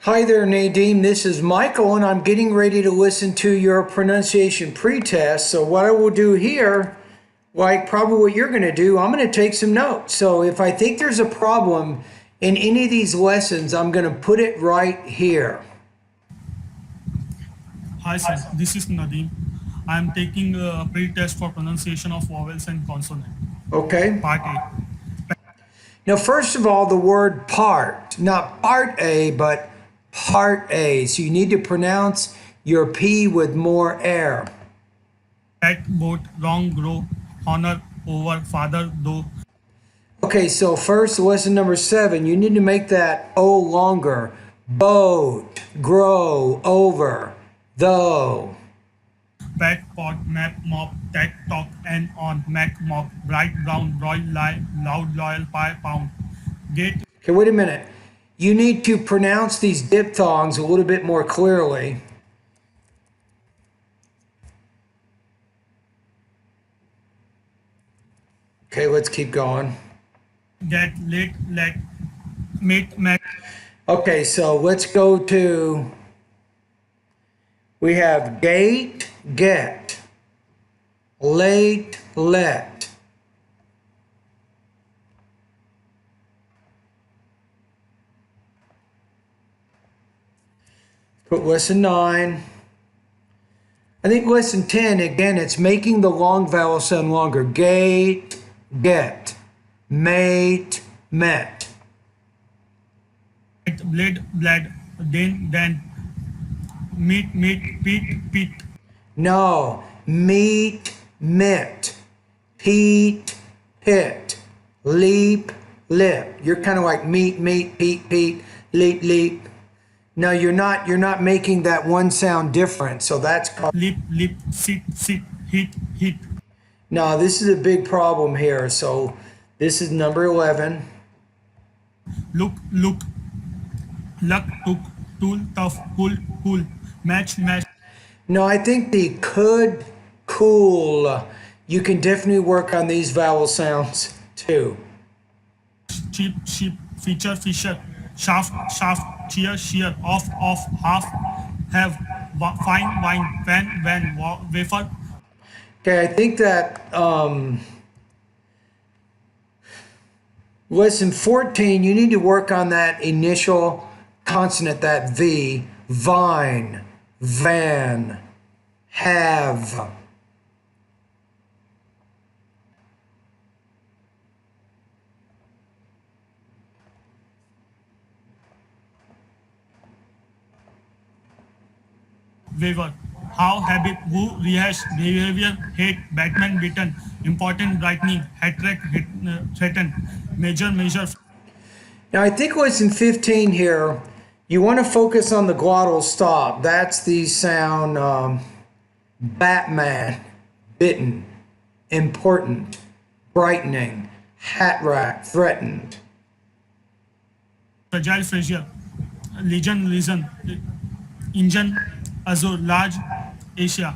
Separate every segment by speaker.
Speaker 1: Hi there, Nadine. This is Michael, and I'm getting ready to listen to your pronunciation pretest. So what I will do here, like probably what you're going to do, I'm going to take some notes. So if I think there's a problem in any of these lessons, I'm going to put it right here.
Speaker 2: Hi sir, this is Nadeem. I am taking a pre-test for pronunciation of vowels and consonant.
Speaker 1: Okay?
Speaker 2: Part A.
Speaker 1: Now, first of all, the word part, not part A, but part A. So you need to pronounce your P with more air.
Speaker 2: Pet, boat, wrong, grow, honor, over, father, though.
Speaker 1: Okay, so first, lesson number 7, you need to make that O longer. Boat, grow, over, though.
Speaker 2: Pet, pot, map, mop, tat, talk, and on, mac, mock, bright, brown, royal, lie, loud, loyal, pie, pound. Gate,
Speaker 1: Okay, wait a minute. You need to pronounce these diphthongs a little bit more clearly. Okay, let's keep going.
Speaker 2: get, late, let, mate, mac.
Speaker 1: Okay, so let's go to, we have gate, get, late, let. Put lesson 9. I think lesson 10, again, it's making the long vowel sound longer. Gate, get, mate, met.
Speaker 2: Blade, blad, then, meet, pete.
Speaker 1: No, meet, mit, Pete, pit, leap, lip. You're kind of like meet, Pete, leap, leap. No, you're not making that one sound different. So that's called.
Speaker 2: Lip, sit, hit.
Speaker 1: No, this is a big problem here. So this is number 11.
Speaker 2: Look, luck, took, tool, tough, pull, match.
Speaker 1: No, I think the could, cool. You can definitely work on these vowel sounds too.
Speaker 2: Cheap, sheep, feature, fisher, shaft, cheer, shear, off, half, have, fine, wine, van, wafer.
Speaker 1: Okay, I think that lesson 14, you need to work on that initial consonant, that V, vine, van, have.
Speaker 2: Waver. How, habit, who, rehash, behavior, hate, Batman, beaten, important, brightening, hat trick, threaten, measure.
Speaker 1: Now, I think lesson 15 here, you want to focus on the glottal stop. That's the sound Batman, bitten, important, brightening, hat rack, threatened.
Speaker 2: Fragile, fragile, legion, engine, azure, large, Asia,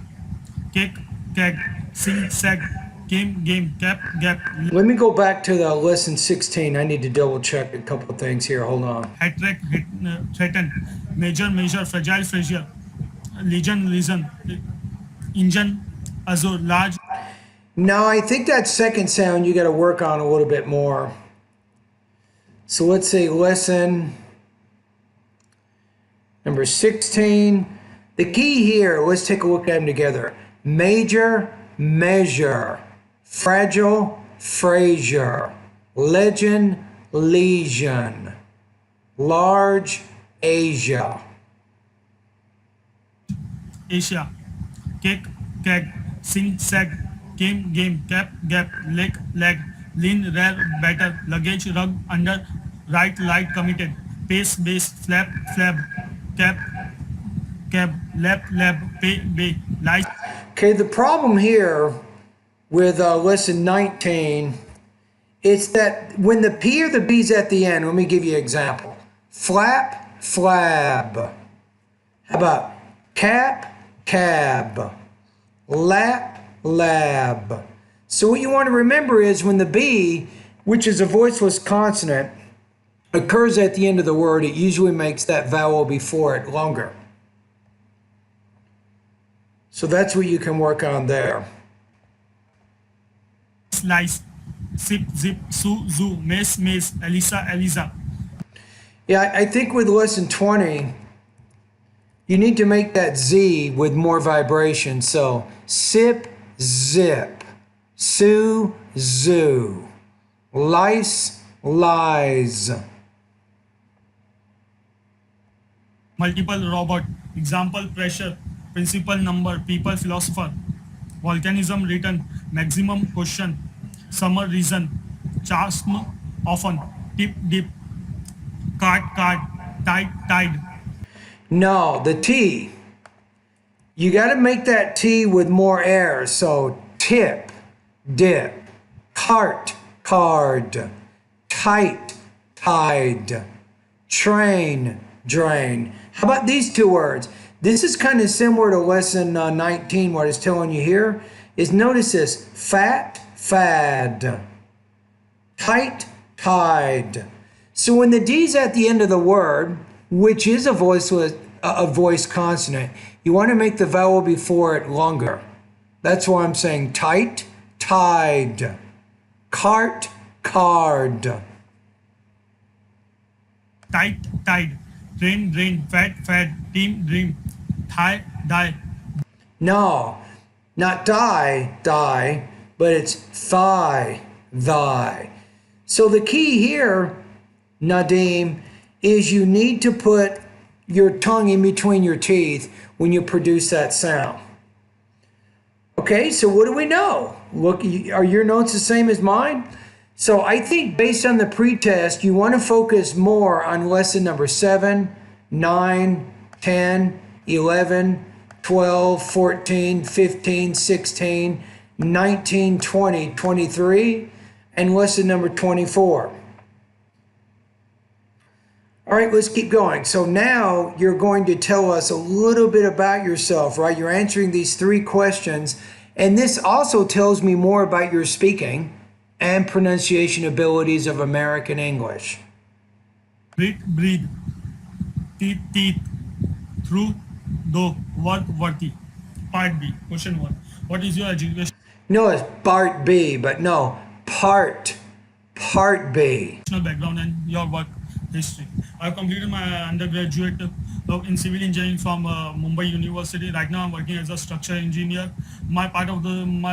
Speaker 2: cake, keg, sing, sag, game, cap, gap,
Speaker 1: Let me go back to the lesson 16. I need to double check a couple of things here. Hold on.
Speaker 2: hat trick, threaten, measure, fragile, legion, engine, azure, large,
Speaker 1: Now, I think that second sound you got to work on a little bit more. So let's say lesson number 16. The key here, let's take a look at them together. Major, measure. Fragile, Frazier. Legend, lesion. Large, Asia.
Speaker 2: Asia, cake, keg, sing, sag, game, cap, gap, leg, lean, rare, better, luggage, rug, under, right, light, committed, pace, base, flap, flab, cap, cab, lap, pay, bay, light.
Speaker 1: Okay, the problem here with lesson 19, it's that when the P or the B's at the end, let me give you an example. Flap, flab. How about cap, cab, lap, lab. So what you want to remember is when the B, which is a voiceless consonant, occurs at the end of the word, it usually makes that vowel before it longer. So that's what you can work on there.
Speaker 2: Slice, sip, zip, su, zoo, mace, mace, Elisa, Eliza.
Speaker 1: Yeah, I think with lesson 20, you need to make that Z with more vibration. So sip, zip, sue, zoo, lice, lies.
Speaker 2: Multiple robot. Example pressure. Principal number. People philosopher. Volcanism written. Maximum question. Summer reason. Chasm often. Tip dip. Card. Tide.
Speaker 1: No, the T. You got to make that T with more air. So tip, dip, cart, card, tight, tide, train, drain. How about these two words? This is kind of similar to lesson 19. What it's telling you here is notice this: fat, fad, tight, tide. So when the D's at the end of the word, which is a voice consonant, you want to make the vowel before it longer. That's why I'm saying tight, tide, cart, card.
Speaker 2: Tight, tide. Rain, fad, team, dream. Thigh, die.
Speaker 1: No, not die, but it's thigh, thy. So the key here, Nadim, is you need to put your tongue in between your teeth when you produce that sound. Okay, so what do we know? Look, are your notes the same as mine? So I think based on the pretest, you want to focus more on lesson number 7, 9, 10, 11, 12, 14, 15, 16, 19, 20, 23, and lesson number 24. All right, let's keep going. So now you're going to tell us a little bit about yourself, right? You're answering these 3 questions, and this also tells me more about your speaking and pronunciation abilities of American English.
Speaker 2: Breathe. Teeth. Through, though, worthy. Part B. Question 1. What is your education
Speaker 1: No, it's part B, but no, part B.
Speaker 2: background and your work history? I have completed my undergraduate in civil engineering from Mumbai University. Right now, I'm working as a structural engineer. My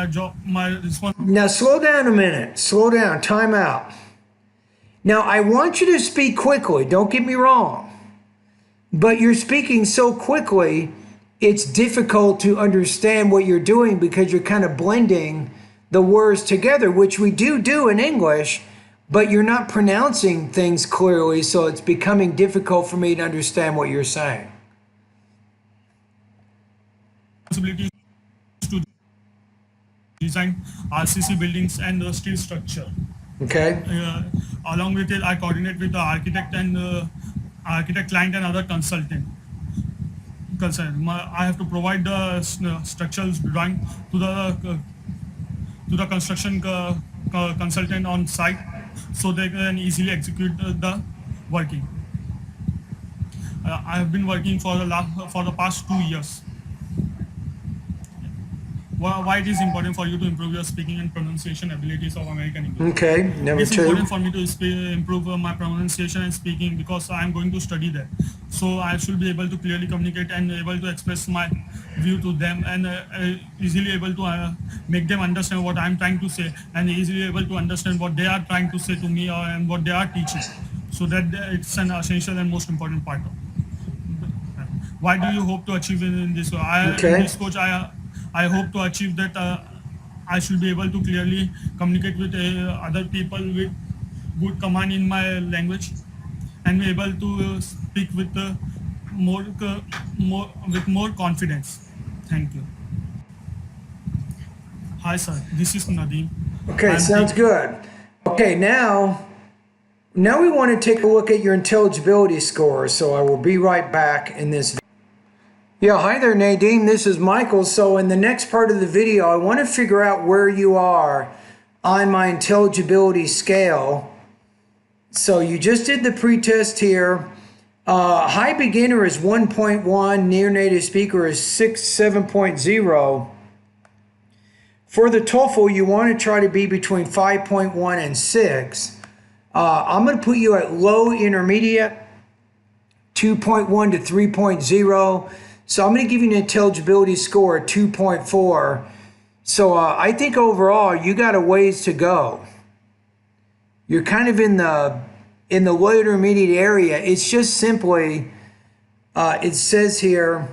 Speaker 2: job, my responsibility.
Speaker 1: Now slow down a minute. Slow down. Time out. Now I want you to speak quickly. Don't get me wrong. But you're speaking so quickly, it's difficult to understand what you're doing because you're kind of blending the words together, which we do in English, but you're not pronouncing things clearly, so it's becoming difficult for me to understand what you're saying.
Speaker 2: Responsibility to design RCC buildings and steel structure.
Speaker 1: Okay?
Speaker 2: Along with it, I coordinate with the architect and architect client and other consultant. I have to provide the structural drawing to the construction consultant on site, so they can easily execute the working. I have been working for the past 2 years. Why it is important for you to improve your speaking and pronunciation abilities of American English?
Speaker 1: Okay, number
Speaker 2: It's
Speaker 1: 2.
Speaker 2: important for me to improve my pronunciation and speaking because I am going to study there. So I should be able to clearly communicate and able to express my view to them and easily able to make them understand what I am trying to say and easily able to understand what they are trying to say to me and what they are teaching. So that it's an essential and most important part. Why do you hope to achieve in this? In this coach, I hope to achieve that I should be able to clearly communicate with other people with good command in my language and be able to speak with more confidence. Thank you. Hi sir, this is Nadeem.
Speaker 1: Okay, sounds good. Okay, now we want to take a look at your intelligibility score, so I will be right back in this. Yeah, hi there, Nadine. This is Michael. So in the next part of the video, I want to figure out where you are on my intelligibility scale So you just did the pre-test here. High beginner is 1.1, near native speaker is 7.0. For the TOEFL, you want to try to be between 5.1 and 6. I'm going to put you at low intermediate, 2.1 to 3.0. So I'm going to give you an intelligibility score of 2.4. So I think overall you got a ways to go. You're kind of in the low intermediate area. It's just simply, it says here,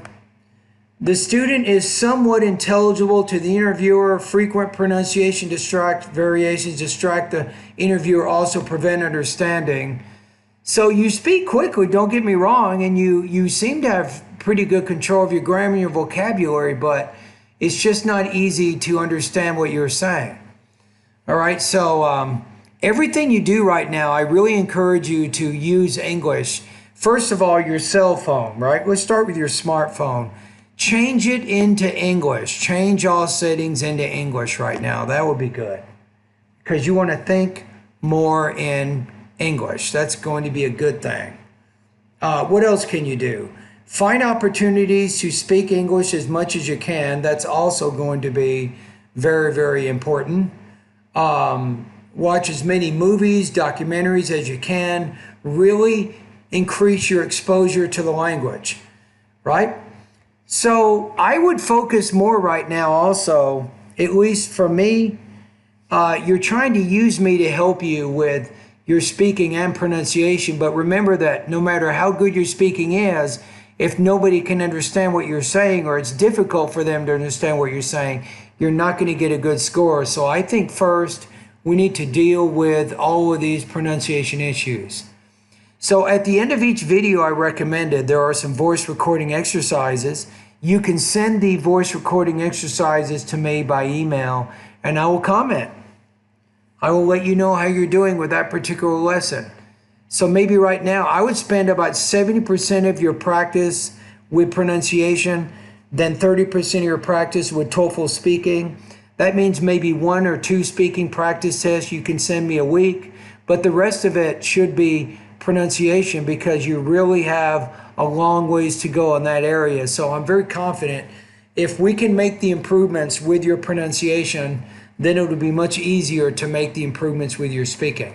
Speaker 1: the student is somewhat intelligible to the interviewer. Frequent pronunciation variations distract the interviewer, also prevent understanding. So you speak quickly, don't get me wrong, and you seem to have pretty good control of your grammar and your vocabulary, but it's just not easy to understand what you're saying. All right, so everything you do right now, I really encourage you to use English. First of all, your cell phone, right? Let's start with your smartphone. Change it into English. Change all settings into English right now. That would be good. Because you want to think more in English. That's going to be a good thing. What else can you do? Find opportunities to speak English as much as you can. That's also going to be very, very important. Watch as many movies, documentaries as you can. Really increase your exposure to the language, right? So I would focus more right now also, at least for me, you're trying to use me to help you with your speaking and pronunciation, but remember that no matter how good your speaking is, if nobody can understand what you're saying or it's difficult for them to understand what you're saying, you're not going to get a good score. So I think first we need to deal with all of these pronunciation issues. So at the end of each video I recommended, there are some voice recording exercises. You can send the voice recording exercises to me by email and I will comment. I will let you know how you're doing with that particular lesson. So maybe right now I would spend about 70% of your practice with pronunciation, then 30% of your practice with TOEFL speaking. That means maybe 1 or 2 speaking practice tests you can send me a week, but the rest of it should be pronunciation because you really have a long ways to go in that area. So I'm very confident if we can make the improvements with your pronunciation, then it will be much easier to make the improvements with your speaking.